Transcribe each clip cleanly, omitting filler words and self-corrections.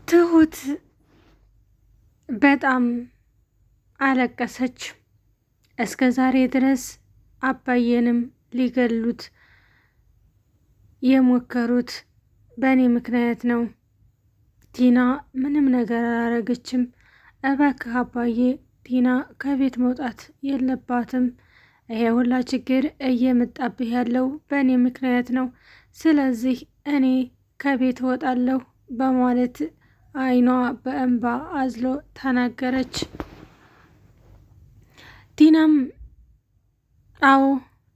ትሁት በጣም አለቀሰች። እስከ ዛሬ ድረስ አባዬንም ሊገሉት የሞከሩት በእኔ ምክንያት ነው። ቲና ምንም ነገር አላረገችም። እባክህ አባዬ፣ ቲና ከቤት መውጣት የለባትም። ይሄ ሁላ ችግር እየመጣብህ ያለው በእኔ ምክንያት ነው። ስለዚህ እኔ ከቤት እወጣለሁ በማለት አይኗ በእንባ አዝሎ ተናገረች። ቲናም አዎ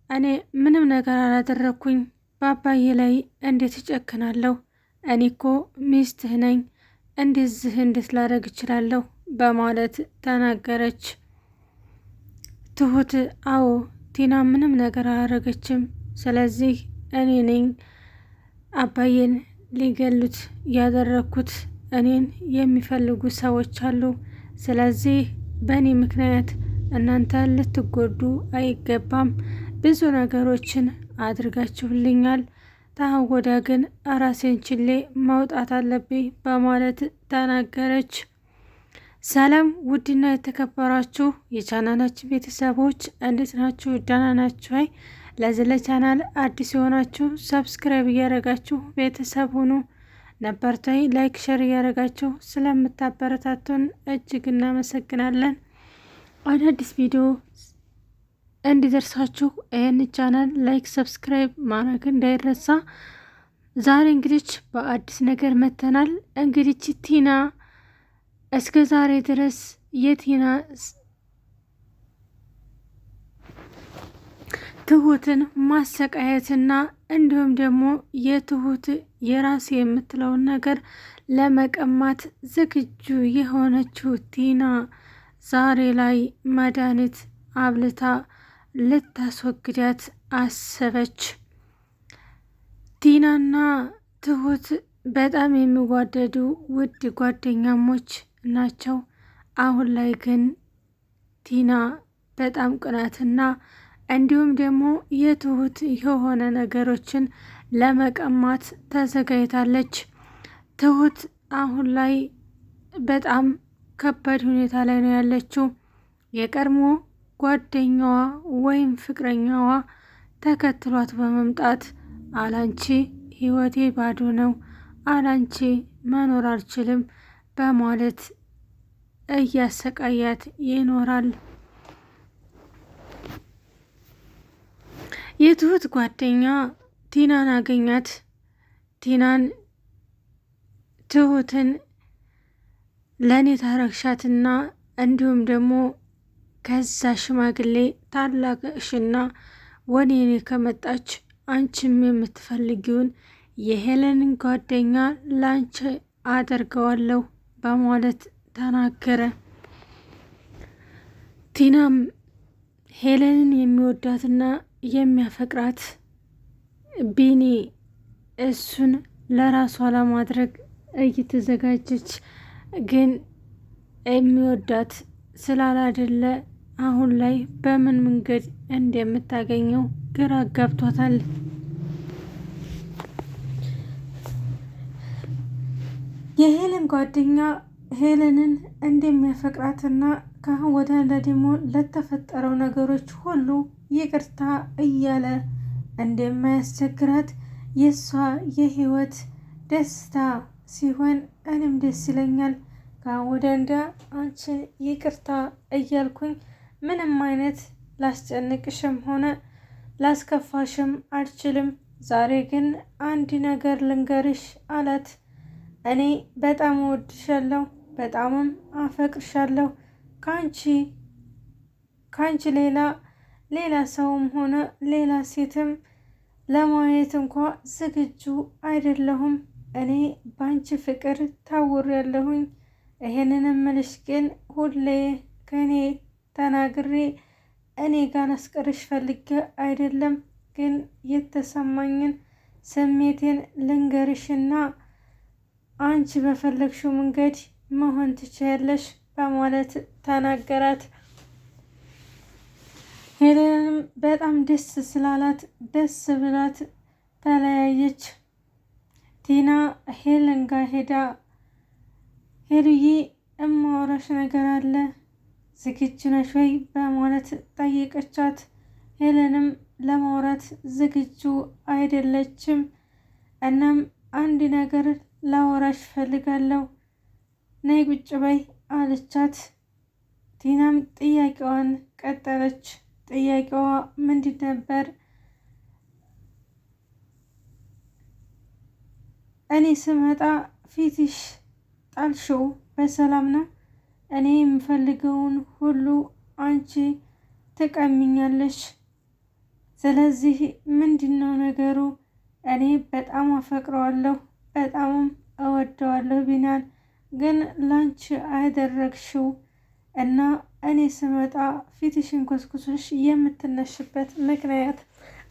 እኔ ምንም ነገር አላደረግኩኝ፣ በአባዬ ላይ እንዴት እጨክናለሁ? እኔ እኮ ሚስትህ ነኝ፣ እንዴት ላደርግ እችላለሁ? በማለት ተናገረች። ትሁት አዎ ቲና ምንም ነገር አላደረገችም፣ ስለዚህ እኔ ነኝ አባዬን ሊገሉት ያደረግኩት። እኔን የሚፈልጉ ሰዎች አሉ። ስለዚህ በእኔ ምክንያት እናንተ ልትጎዱ አይገባም። ብዙ ነገሮችን አድርጋችሁልኛል። ታሁን ወዲያ ግን ራሴን ችሌ መውጣት አለብኝ በማለት ተናገረች። ሰላም ውድና የተከበራችሁ የቻናላችን ቤተሰቦች እንዴት ናችሁ? ደህና ናችሁ? ለዚህ ለቻናል አዲስ የሆናችሁ ሰብስክራይብ እያደረጋችሁ ቤተሰብ ሁኑ። ነበርታይ ላይክ ሸር እያደረጋችሁ ስለምታበረታቱን እጅግ እናመሰግናለን። አዳዲስ ቪዲዮ እንዲደርሳችሁ ይህን ቻናል ላይክ ሰብስክራይብ ማድረግ እንዳይረሳ። ዛሬ እንግዲህ በአዲስ ነገር መተናል። እንግዲህ ቲና እስከ ዛሬ ድረስ የቲና ትሁትን ማሰቃየትና እንዲሁም ደግሞ የትሁት የራስ የምትለውን ነገር ለመቀማት ዝግጁ የሆነችው ቲና ዛሬ ላይ መድኃኒት አብልታ ልታስወግዳት አሰበች። ቲናና ትሁት በጣም የሚዋደዱ ውድ ጓደኛሞች ናቸው። አሁን ላይ ግን ቲና በጣም ቅናትና እንዲሁም ደግሞ የትሁት የሆነ ነገሮችን ለመቀማት ተዘጋጅታለች። ትሁት አሁን ላይ በጣም ከባድ ሁኔታ ላይ ነው ያለችው። የቀድሞ ጓደኛዋ ወይም ፍቅረኛዋ ተከትሏት በመምጣት አላንቺ ህይወቴ ባዶ ነው፣ አላንቺ መኖር አልችልም በማለት እያሰቃያት ይኖራል። የትሁት ጓደኛ ቲናን አገኛት። ቲናን ትሁትን ለእኔ ታረግሻትና እንዲሁም ደግሞ ከዛ ሽማግሌ ታላቅሽና ወኔኔ ከመጣች አንቺም የምትፈልጊውን የሄለንን ጓደኛ ላንቺ አደርገዋለሁ በማለት ተናገረ። ቲናም ሄለንን የሚወዳትና የሚያፈቅራት ቢኒ እሱን ለራሷ ለማድረግ እየተዘጋጀች ግን የሚወዳት ስላላደለ አሁን ላይ በምን መንገድ እንደምታገኘው ግራ ጋብቷታል። የሄለን ጓደኛ ሄለንን እንደሚያፈቅራትና ከአሁን ወደ ደግሞ ለተፈጠረው ነገሮች ሁሉ ይቅርታ እያለ እንደማያስቸግራት የእሷ የህይወት ደስታ ሲሆን እኔም ደስ ይለኛል። ከአሁን ወደ እንዳ አንቺን ይቅርታ እያልኩኝ ምንም አይነት ላስጨንቅሽም ሆነ ላስከፋሽም አልችልም። ዛሬ ግን አንድ ነገር ልንገርሽ አላት። እኔ በጣም እወድሻለሁ፣ በጣምም አፈቅርሻለሁ። ከአንቺ ሌላ ሰውም ሆነ ሌላ ሴትም ለማየት እንኳ ዝግጁ አይደለሁም። እኔ በአንቺ ፍቅር ታውሬያለሁኝ። ይሄንን እምልሽ ግን ሁሌ ከእኔ ተናግሬ እኔ ጋር አስቀርሽ ፈልጌ አይደለም፣ ግን የተሰማኝን ስሜቴን ልንገርሽና አንቺ በፈለግሽው መንገድ መሆን ትችያለሽ በማለት ተናገራት። ሄለንም በጣም ደስ ስላላት ደስ ብላት ተለያየች። ቲና ሄለን ጋር ሄዳ ሄሉዬ እማወራሽ ነገር አለ ዝግጁ ነሽ ወይ በማለት ጠየቀቻት። ሄለንም ለማውራት ዝግጁ አይደለችም። እናም አንድ ነገር ላወራሽ ፈልጋለሁ ነይ ቁጭ በይ አለቻት። ቲናም ጥያቄዋን ቀጠለች። ጥያቄዋ ምንድን ነበር? እኔ ስመጣ ፊትሽ ጣልሽው በሰላም ነው? እኔ የምፈልገውን ሁሉ አንቺ ትቀሚኛለሽ። ስለዚህ ምንድን ነው ነገሩ? እኔ በጣም አፈቅረዋለሁ፣ በጣምም እወደዋለሁ ቢናን ግን ላንቺ አያደረግሽው እና እኔ ስመጣ ፊትሽን ኮስኩሶሽ የምትነሽበት ምክንያት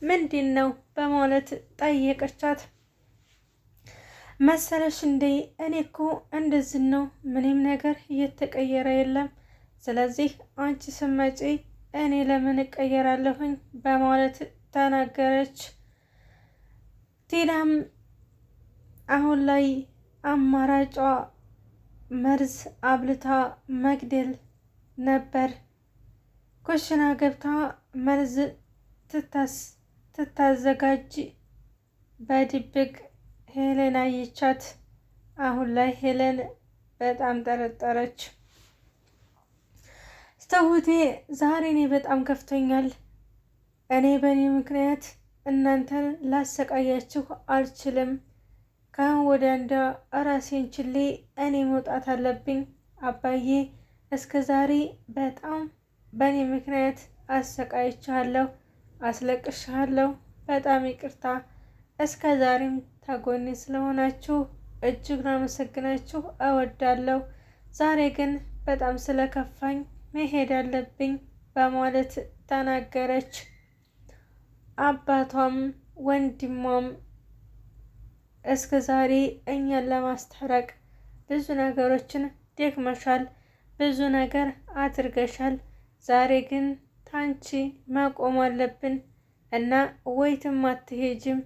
ምንድን ነው በማለት ጠየቀቻት። መሰለሽ እንዴ እኔ እኮ እንደዚህ ነው፣ ምንም ነገር እየተቀየረ የለም። ስለዚህ አንቺ ስመጪ እኔ ለምን እቀየራለሁኝ በማለት ተናገረች። ቲናም አሁን ላይ አማራጯ መርዝ አብልታ መግደል ነበር። ኩሽና ገብታ መርዝ ትታዘጋጅ በድብቅ ሄለን አየቻት። አሁን ላይ ሄለን በጣም ጠረጠረች። ትሁቴ ዛሬ እኔ በጣም ከፍቶኛል። እኔ በእኔ ምክንያት እናንተን ላሰቃያችሁ አልችልም። ከአሁን ወዲያ እንደ ራሴን ችሌ እኔ መውጣት አለብኝ። አባዬ እስከ ዛሬ በጣም በእኔ ምክንያት አሰቃይቻለሁ፣ አስለቅሻለሁ። በጣም ይቅርታ። እስከ ዛሬም ተጎኔ ስለሆናችሁ እጅግ ላመሰግናችሁ እወዳለሁ። ዛሬ ግን በጣም ስለከፋኝ መሄድ አለብኝ በማለት ተናገረች። አባቷም ወንድሟም እስከ ዛሬ እኛን ለማስታረቅ ብዙ ነገሮችን ደክመሻል፣ ብዙ ነገር አድርገሻል። ዛሬ ግን ታንቺ መቆም አለብን እና ወይትም አትሄጅም።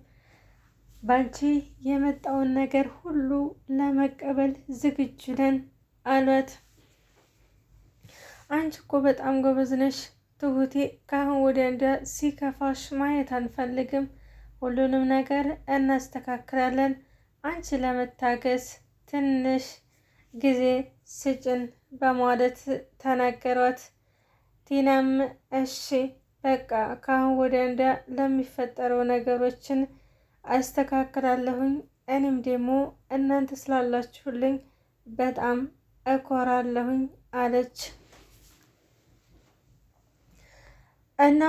ባንቺ የመጣውን ነገር ሁሉ ለመቀበል ዝግጁ ነን አሏት። አንቺ እኮ በጣም ጎበዝ ነሽ ትሁቴ። ከአሁን ወዲያ እንደ ሲከፋሽ ማየት አንፈልግም። ሁሉንም ነገር እናስተካክላለን። አንቺ ለመታገስ ትንሽ ጊዜ ስጭን በማለት ተናገሯት። ቲናም እሺ በቃ ከአሁን ወዲያ እንደ ለሚፈጠረው ነገሮችን አስተካክላለሁኝ። እኔም ደግሞ እናንተ ስላላችሁልኝ በጣም እኮራለሁኝ አለች እና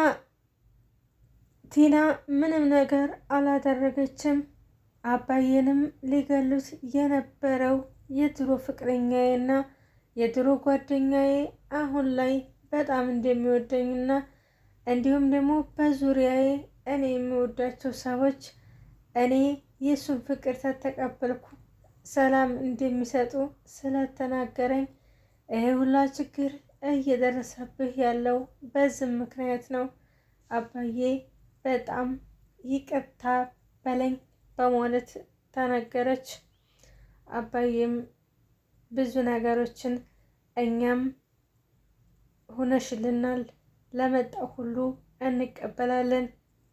ቲና ምንም ነገር አላደረገችም። አባዬንም ሊገሉት የነበረው የድሮ ፍቅረኛዬና የድሮ ጓደኛዬ አሁን ላይ በጣም እንደሚወደኝና እንዲሁም ደግሞ በዙሪያዬ እኔ የሚወዳቸው ሰዎች እኔ የእሱን ፍቅር ተተቀበልኩ ሰላም እንደሚሰጡ ስለተናገረኝ ይሄ ሁላ ችግር እየደረሰብህ ያለው በዝም ምክንያት ነው። አባዬ በጣም ይቅርታ በለኝ በማለት ተናገረች። አባዬም ብዙ ነገሮችን እኛም ሆነሽልናል፣ ለመጣው ሁሉ እንቀበላለን።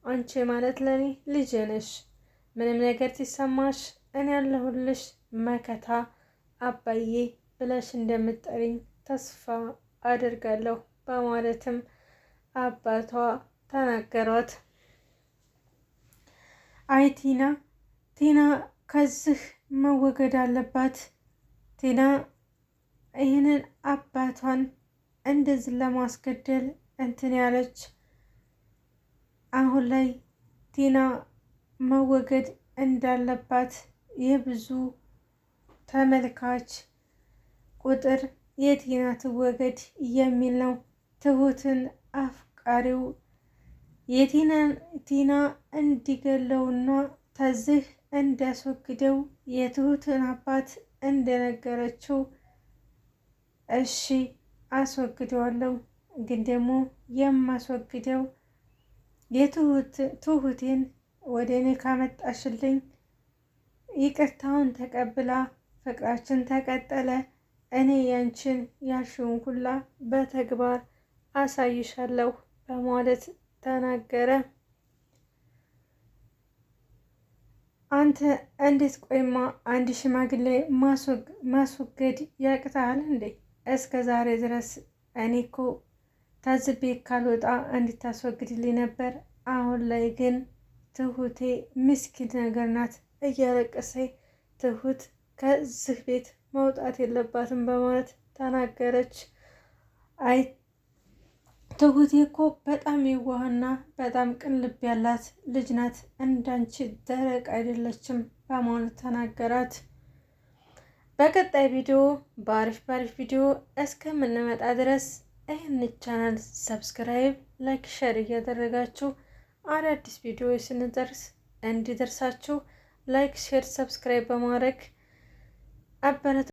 አንቺ ማለት ለኔ ልጄ ነሽ። ምንም ነገር ሲሰማሽ እኔ ያለሁልሽ መከታ አባዬ ብለሽ እንደምትጠሪኝ ተስፋ አደርጋለሁ በማለትም አባቷ ተናገሯት። አይ ቲና ከዚህ መወገድ አለባት። ቲና ይህንን አባቷን እንደዚህ ለማስገደል እንትን ያለች አሁን ላይ ቲና መወገድ እንዳለባት የብዙ ተመልካች ቁጥር የቲና ትወገድ የሚል ነው። ትሁትን አፍቃሪው ቲና እንዲገለውና ከዚህ እንዲያስወግደው የትሁትን አባት እንደነገረችው እሺ አስወግደዋለሁ፣ ግን ደግሞ የማስወግደው ትሁቴን ወደ እኔ ካመጣሽልኝ ይቅርታውን ተቀብላ ፍቅራችን ተቀጠለ፣ እኔ ያንቺን ያልሽውን ሁላ በተግባር አሳይሻለሁ በማለት ተናገረ። አንተ እንዴት ቆይማ አንድ ሽማግሌ ማስወገድ ያቅታል እንዴ? እስከ ዛሬ ድረስ እኔ እኮ ታዝቤ ካልወጣ እንድታስወግድልኝ ነበር። አሁን ላይ ግን ትሁቴ ምስኪን ነገር ናት፣ እያለቀሰኝ ትሁት ከዚህ ቤት መውጣት የለባትም በማለት ተናገረች። አይ ትሁቴ እኮ በጣም የዋህና በጣም ቅን ልብ ያላት ልጅ ናት፣ እንዳንቺ ደረቅ አይደለችም በማለት ተናገራት። በቀጣይ ቪዲዮ በአሪፍ ቪዲዮ እስከምንመጣ ድረስ ይህን ቻናል ሰብስክራይብ፣ ላይክ፣ ሸር እያደረጋችሁ አዳዲስ ቪዲዮ ስንደርስ እንዲደርሳችሁ ላይክ፣ ሼር፣ ሰብስክራይብ በማድረግ አበረታ